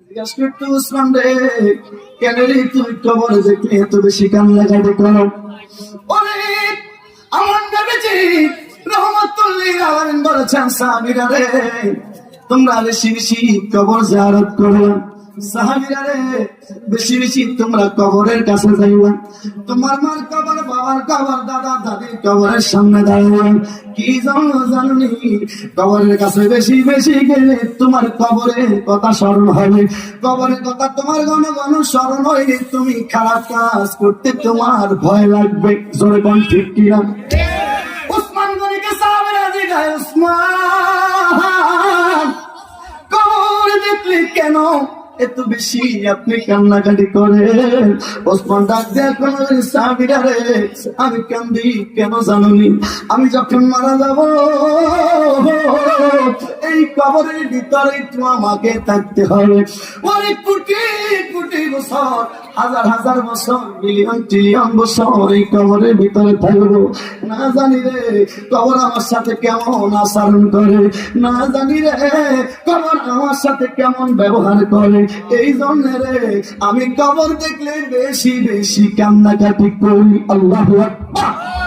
জিজ্ঞাসা করতে উসমান রে, কেন রে তুমি কবরে দেখলে এত বেশি কান্নাকাটি করো? অনেক আমার নবীজি রহমাতুল্লিল আলামিন বলেছেন, সাহাবীরা রে তোমরা বেশি বেশি কবর জিয়ারত করো। সাহাবীরা রে বেশি বেশি তোমরা কবরের কাছে যাইবা। তোমার মার কবর, বাবার কবর, দাদা দাদির কবরের সামনে দাঁড়াইবা। কি জানি কবরের কাছে বেশি বেশি গেলে তোমার কবরের কথা স্মরণ হবে। কবরের কথা তোমার ঘন ঘন স্মরণ হইলে তুমি খারাপ কাজ করতে তোমার ভয় লাগবে। জোরে কোন ঠিক কিনা? উসমান গনিকে সাহাবীরা জিজ্ঞাসা, উসমান কবর দেখলে কেন এত বেশি আপনি কান্নাকাটি করেন? ওসমান ডাক দেয়া করেন, সাহাবীরা রে আমি কান্দি কেন জানুনি? আমি যখন মারা যাব এই কবরের ভিতরে তো আমাকে থাকতে হবে। অনেক কোটি কোটি বছর, হাজার হাজার বছর, মিলিয়ন ট্রিলিয়ন বছর এই কবরের ভিতরে থাকবো। না জানি রে কবর আমার সাথে কেমন আচরণ করে, না জানি রে কবর আমার সাথে কেমন ব্যবহার করে। এই জন্য রে আমি কবর দেখলে বেশি বেশি কান্নাকাটি করি। আল্লাহু আকবার।